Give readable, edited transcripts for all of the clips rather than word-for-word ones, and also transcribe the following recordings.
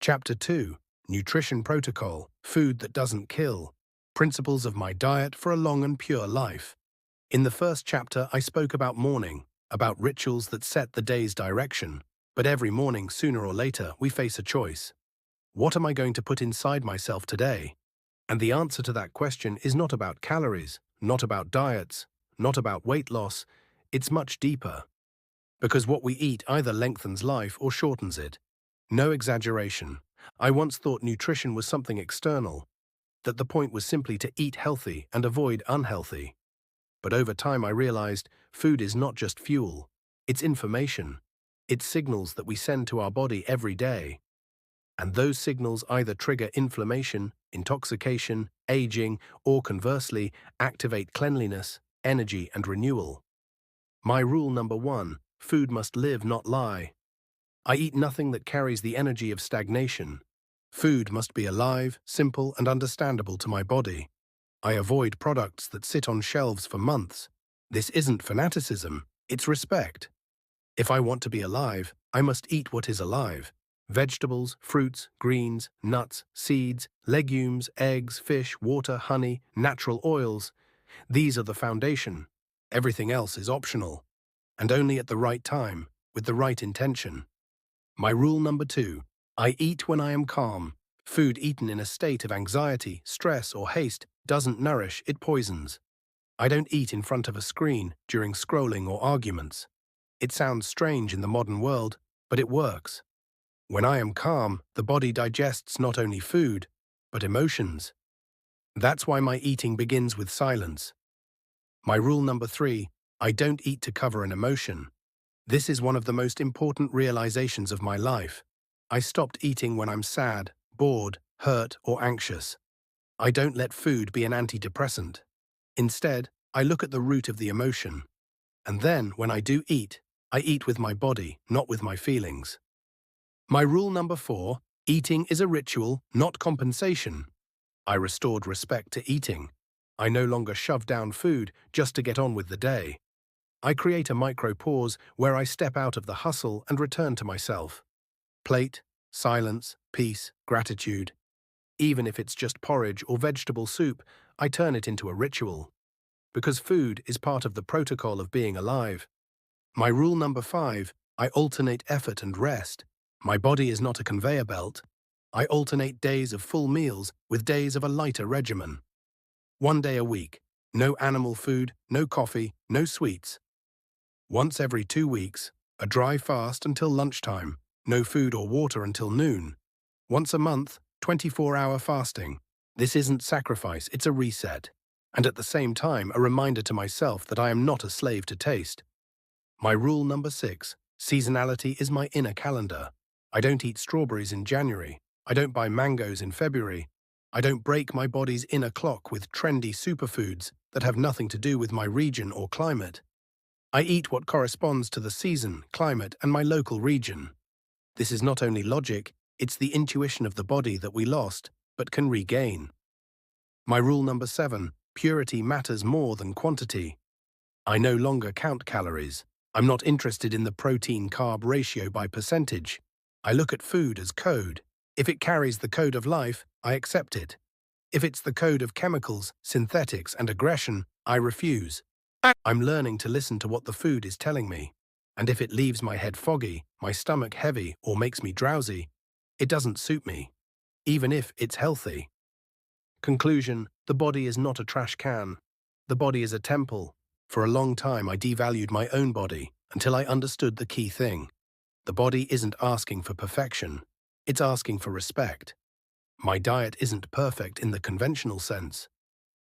Chapter 2, Nutrition Protocol, Food That Doesn't Kill, Principles of My Diet for a Long and Pure Life. In the first chapter, I spoke about morning, about rituals that set the day's direction. But every morning, sooner or later, we face a choice. What am I going to put inside myself today? And the answer to that question is not about calories, not about diets, not about weight loss. It's much deeper. Because what we eat either lengthens life or shortens it. No exaggeration. I once thought nutrition was something external, that the point was simply to eat healthy and avoid unhealthy. But over time I realized food is not just fuel, it's information. It's signals that we send to our body every day. And those signals either trigger inflammation, intoxication, aging, or conversely, activate cleanliness, energy, and renewal. My rule number 1, food must live, not lie. I eat nothing that carries the energy of stagnation. Food must be alive, simple, and understandable to my body. I avoid products that sit on shelves for months. This isn't fanaticism, it's respect. If I want to be alive, I must eat what is alive. Vegetables, fruits, greens, nuts, seeds, legumes, eggs, fish, water, honey, natural oils. These are the foundation. Everything else is optional. And only at the right time, with the right intention. My rule number 2, I eat when I am calm. Food eaten in a state of anxiety, stress, or haste doesn't nourish, it poisons. I don't eat in front of a screen during scrolling or arguments. It sounds strange in the modern world, but it works. When I am calm, the body digests not only food, but emotions. That's why my eating begins with silence. My rule number 3, I don't eat to cover an emotion. This is one of the most important realizations of my life. I stopped eating when I'm sad, bored, hurt, or anxious. I don't let food be an antidepressant. Instead, I look at the root of the emotion. And then, when I do eat, I eat with my body, not with my feelings. My rule number 4, eating is a ritual, not compensation. I restored respect to eating. I no longer shove down food just to get on with the day. I create a micro pause where I step out of the hustle and return to myself. Plate, silence, peace, gratitude. Even if it's just porridge or vegetable soup, I turn it into a ritual. Because food is part of the protocol of being alive. My rule number 5, I alternate effort and rest. My body is not a conveyor belt. I alternate days of full meals with days of a lighter regimen. 1 day a week, no animal food, no coffee, no sweets. Once every 2 weeks, a dry fast until lunchtime, no food or water until noon. Once a month, 24-hour fasting. This isn't sacrifice, it's a reset. And at the same time, a reminder to myself that I am not a slave to taste. My rule number 6, seasonality is my inner calendar. I don't eat strawberries in January. I don't buy mangoes in February. I don't break my body's inner clock with trendy superfoods that have nothing to do with my region or climate. I eat what corresponds to the season, climate, and my local region. This is not only logic, it's the intuition of the body that we lost, but can regain. My rule number 7, purity matters more than quantity. I no longer count calories. I'm not interested in the protein-carb ratio by percentage. I look at food as code. If it carries the code of life, I accept it. If it's the code of chemicals, synthetics, and aggression, I refuse. I'm learning to listen to what the food is telling me. And if it leaves my head foggy, my stomach heavy, or makes me drowsy, it doesn't suit me, even if it's healthy. Conclusion, the body is not a trash can. The body is a temple. For a long time I devalued my own body until I understood the key thing. The body isn't asking for perfection. It's asking for respect. My diet isn't perfect in the conventional sense,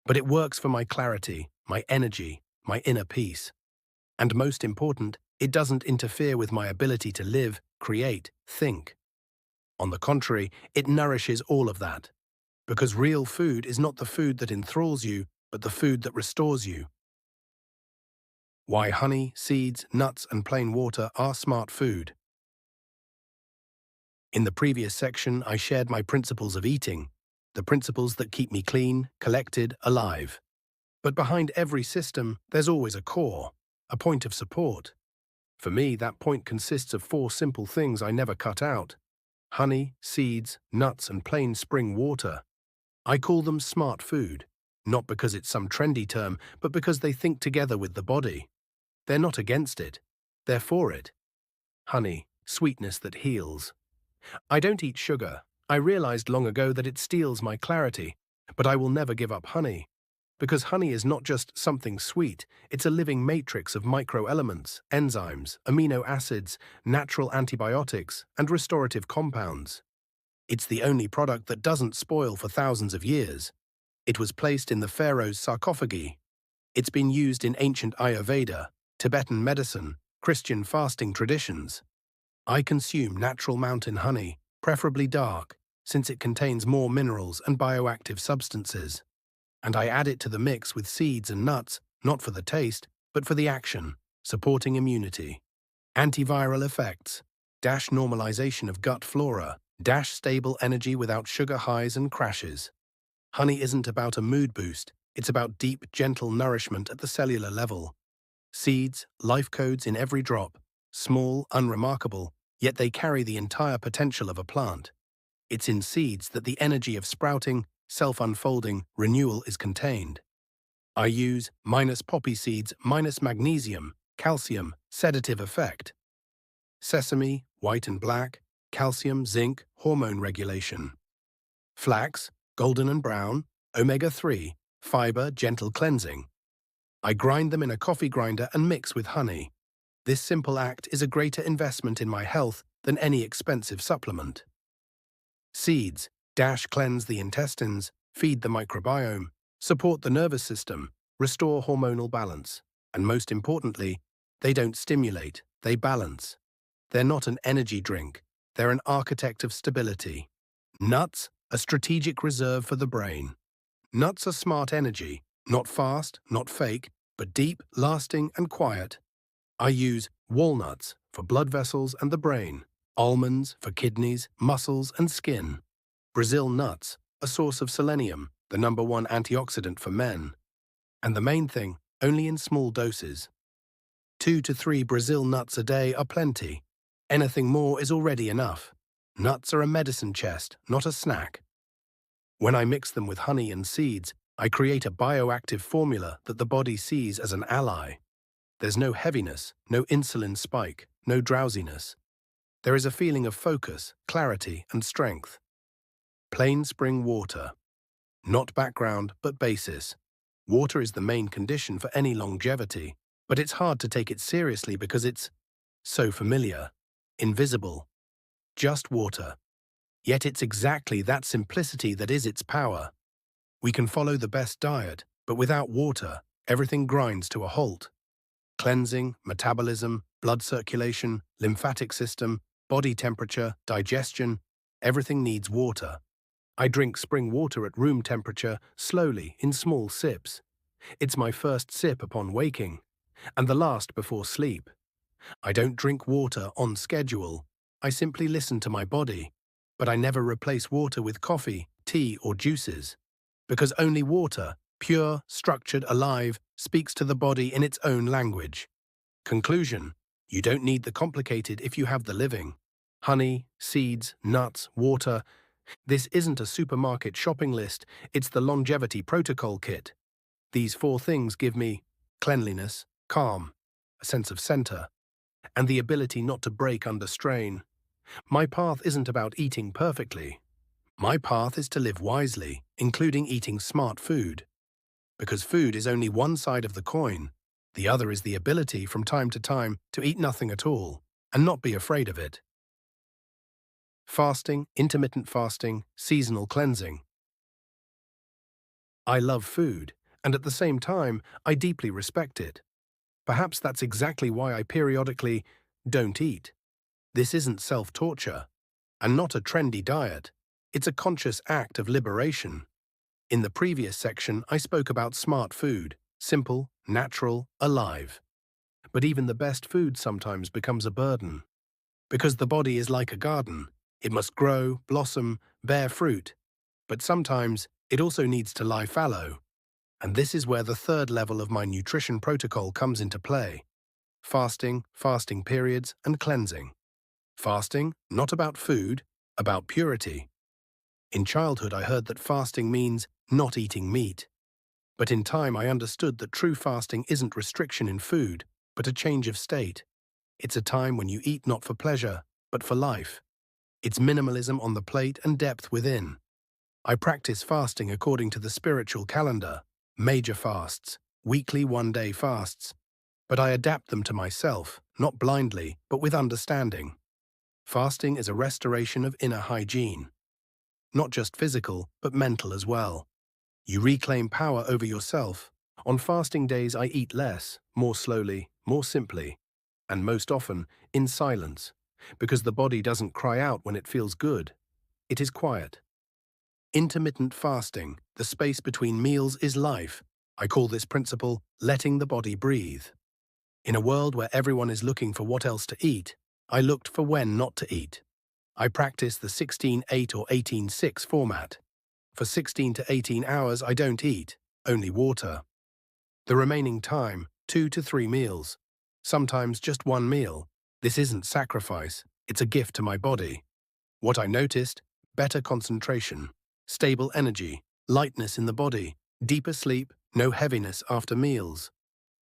but it works for my clarity, my energy, my inner peace. And most important, it doesn't interfere with my ability to live, create, think. On the contrary, it nourishes all of that. Because real food is not the food that enthralls you, but the food that restores you. Why honey, seeds, nuts, and plain water are smart food. In the previous section, I shared my principles of eating, the principles that keep me clean, collected, alive. But behind every system, there's always a core, a point of support. For me, that point consists of 4 simple things I never cut out: honey, seeds, nuts, and plain spring water. I call them smart food, not because it's some trendy term, but because they think together with the body. They're not against it. They're for it. Honey, sweetness that heals. I don't eat sugar. I realized long ago that it steals my clarity, but I will never give up honey. Because honey is not just something sweet, it's a living matrix of microelements, enzymes, amino acids, natural antibiotics, and restorative compounds. It's the only product that doesn't spoil for thousands of years. It was placed in the pharaoh's sarcophagi. It's been used in ancient Ayurveda, Tibetan medicine, Christian fasting traditions. I consume natural mountain honey, preferably dark, since it contains more minerals and bioactive substances. And I add it to the mix with seeds and nuts, not for the taste, but for the action, supporting immunity. Antiviral effects, normalization of gut flora, stable energy without sugar highs and crashes. Honey isn't about a mood boost, it's about deep, gentle nourishment at the cellular level. Seeds, life codes in every drop, small, unremarkable, yet they carry the entire potential of a plant. It's in seeds that the energy of sprouting, self-unfolding, renewal is contained. I use -poppy seeds, -magnesium, calcium, sedative effect. Sesame, white and black, calcium, zinc, hormone regulation. Flax, golden and brown, omega-3, fiber, gentle cleansing. I grind them in a coffee grinder and mix with honey. This simple act is a greater investment in my health than any expensive supplement. Seeds, cleanse the intestines, feed the microbiome, support the nervous system, restore hormonal balance, and most importantly, they don't stimulate, they balance. They're not an energy drink, they're an architect of stability. Nuts, a strategic reserve for the brain. Nuts are smart energy, not fast, not fake, but deep, lasting, and quiet. I use walnuts for blood vessels and the brain, almonds for kidneys, muscles, and skin. Brazil nuts, a source of selenium, the #1 antioxidant for men. And the main thing, only in small doses. 2 to 3 Brazil nuts a day are plenty. Anything more is already enough. Nuts are a medicine chest, not a snack. When I mix them with honey and seeds, I create a bioactive formula that the body sees as an ally. There's no heaviness, no insulin spike, no drowsiness. There is a feeling of focus, clarity, and strength. Plain spring water. Not background, but basis. Water is the main condition for any longevity, but it's hard to take it seriously because it's so familiar, invisible. Just water. Yet it's exactly that simplicity that is its power. We can follow the best diet, but without water, everything grinds to a halt. Cleansing, metabolism, blood circulation, lymphatic system, body temperature, digestion, everything needs water. I drink spring water at room temperature, slowly, in small sips. It's my first sip upon waking, and the last before sleep. I don't drink water on schedule. I simply listen to my body. But I never replace water with coffee, tea, or juices. Because only water, pure, structured, alive, speaks to the body in its own language. Conclusion: you don't need the complicated if you have the living. Honey, seeds, nuts, water. This isn't a supermarket shopping list, it's the longevity protocol kit. These 4 things give me cleanliness, calm, a sense of center, and the ability not to break under strain. My path isn't about eating perfectly. My path is to live wisely, including eating smart food. Because food is only one side of the coin. The other is the ability from time to time to eat nothing at all, and not be afraid of it. Fasting, intermittent fasting, seasonal cleansing. I love food, and at the same time, I deeply respect it. Perhaps that's exactly why I periodically don't eat. This isn't self-torture, and not a trendy diet. It's a conscious act of liberation. In the previous section, I spoke about smart food, simple, natural, alive. But even the best food sometimes becomes a burden. Because the body is like a garden. It must grow, blossom, bear fruit. But sometimes it also needs to lie fallow. And this is where the 3rd level of my nutrition protocol comes into play. Fasting, fasting periods, and cleansing. Fasting, not about food, about purity. In childhood, I heard that fasting means not eating meat. But in time, I understood that true fasting isn't restriction in food, but a change of state. It's a time when you eat not for pleasure, but for life. It's minimalism on the plate and depth within. I practice fasting according to the spiritual calendar, major fasts, weekly one-day fasts. But I adapt them to myself, not blindly, but with understanding. Fasting is a restoration of inner hygiene. Not just physical, but mental as well. You reclaim power over yourself. On fasting days, I eat less, more slowly, more simply, and most often in silence, because the body doesn't cry out when it feels good. It is quiet. Intermittent fasting, the space between meals, is life. I call this principle letting the body breathe. In a world where everyone is looking for what else to eat, I looked for when not to eat. I practice the 16-8 or 18-6 format. For 16 to 18 hours, I don't eat, only water. The remaining time, 2 to 3 meals. Sometimes just one meal. This isn't sacrifice, it's a gift to my body. What I noticed: better concentration, stable energy, lightness in the body, deeper sleep, no heaviness after meals.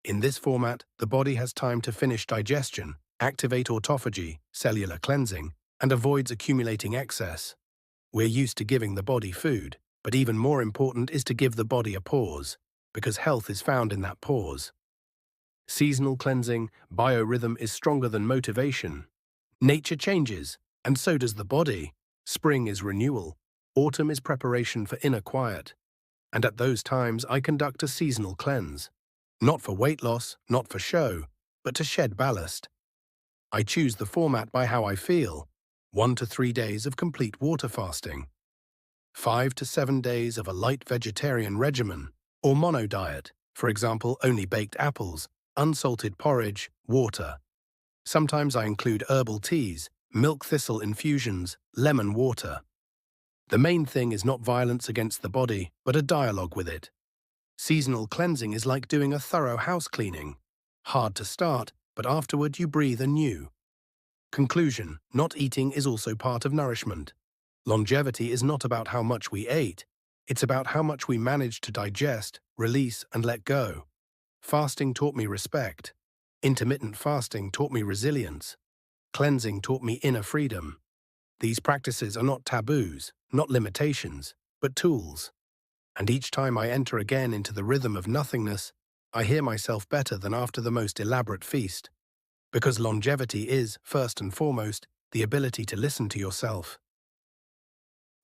In this format, the body has time to finish digestion, activate autophagy, cellular cleansing, and avoids accumulating excess. We're used to giving the body food, but even more important is to give the body a pause, because health is found in that pause. Seasonal cleansing, biorhythm is stronger than motivation. Nature changes, and so does the body. Spring is renewal. Autumn is preparation for inner quiet. And at those times, I conduct a seasonal cleanse. Not for weight loss, not for show, but to shed ballast. I choose the format by how I feel. 1 to 3 days of complete water fasting. 5 to 7 days of a light vegetarian regimen, or mono diet, for example, only baked apples, unsalted porridge, water. Sometimes I include herbal teas, milk thistle infusions, lemon water. The main thing is not violence against the body, but a dialogue with it. Seasonal cleansing is like doing a thorough house cleaning. Hard to start, but afterward you breathe anew. Conclusion: not eating is also part of nourishment. Longevity is not about how much we ate, it's about how much we managed to digest, release, and let go. Fasting taught me respect. Intermittent fasting taught me resilience. Cleansing taught me inner freedom. These practices are not taboos, not limitations, but tools. And each time I enter again into the rhythm of nothingness, I hear myself better than after the most elaborate feast. Because longevity is, first and foremost, the ability to listen to yourself.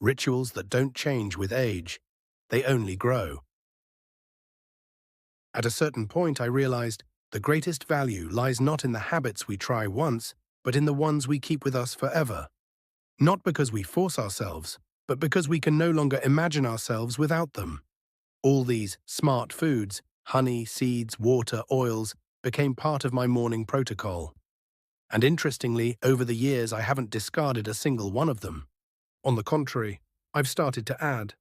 Rituals that don't change with age, they only grow. At a certain point, I realized the greatest value lies not in the habits we try once, but in the ones we keep with us forever. Not because we force ourselves, but because we can no longer imagine ourselves without them. All these smart foods, honey, seeds, water, oils, became part of my morning protocol. And interestingly, over the years, I haven't discarded a single one of them. On the contrary, I've started to add.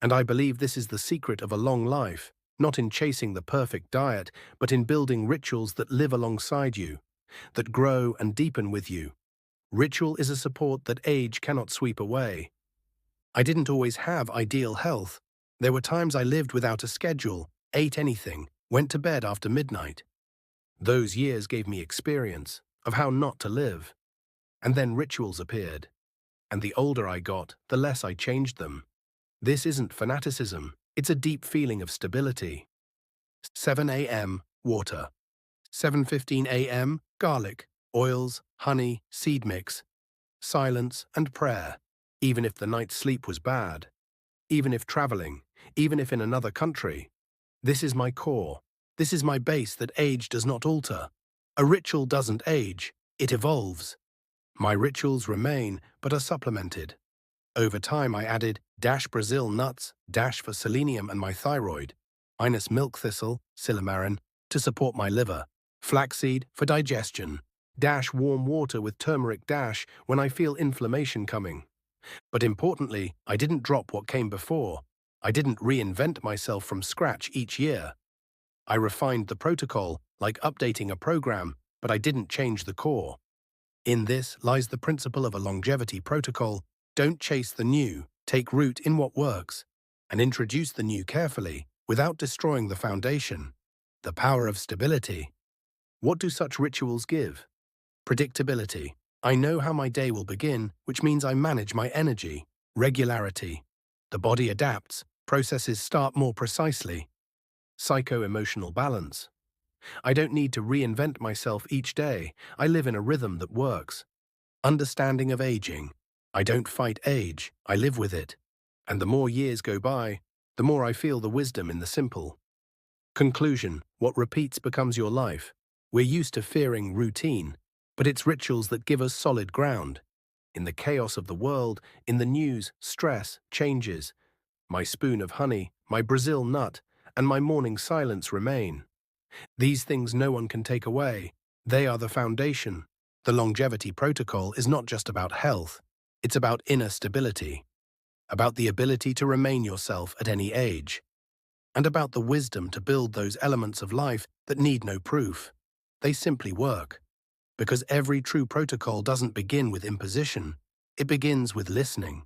And I believe this is the secret of a long life, not in chasing the perfect diet, but in building rituals that live alongside you, that grow and deepen with you. Ritual is a support that age cannot sweep away. I didn't always have ideal health. There were times I lived without a schedule, ate anything, went to bed after midnight. Those years gave me experience of how not to live. And then rituals appeared. And the older I got, the less I changed them. This isn't fanaticism, it's a deep feeling of stability. 7 a.m., water. 7:15 a.m., garlic, oils, honey, seed mix. Silence and prayer, even if the night's sleep was bad. Even if traveling, even if in another country. This is my core. This is my base that age does not alter. A ritual doesn't age, it evolves. My rituals remain, but are supplemented. Over time I added Brazil nuts, for selenium and my thyroid, minus milk thistle, silymarin, to support my liver, flaxseed for digestion, warm water with turmeric when I feel inflammation coming. But importantly, I didn't drop what came before. I didn't reinvent myself from scratch each year. I refined the protocol, like updating a program, but I didn't change the core. In this lies the principle of a longevity protocol. Don't chase the new, take root in what works, and introduce the new carefully without destroying the foundation. The power of stability. What do such rituals give? Predictability. I know how my day will begin, which means I manage my energy. Regularity. The body adapts, processes start more precisely. Psycho-emotional balance. I don't need to reinvent myself each day. I live in a rhythm that works. Understanding of aging. I don't fight age, I live with it. And the more years go by, the more I feel the wisdom in the simple. Conclusion. What repeats becomes your life. We're used to fearing routine, but it's rituals that give us solid ground. In the chaos of the world, in the news, stress, changes. My spoon of honey, my Brazil nut, and my morning silence remain. These things no one can take away. They are the foundation. The longevity protocol is not just about health. It's about inner stability, about the ability to remain yourself at any age, and about the wisdom to build those elements of life that need no proof. They simply work. Because every true protocol doesn't begin with imposition. It begins with listening.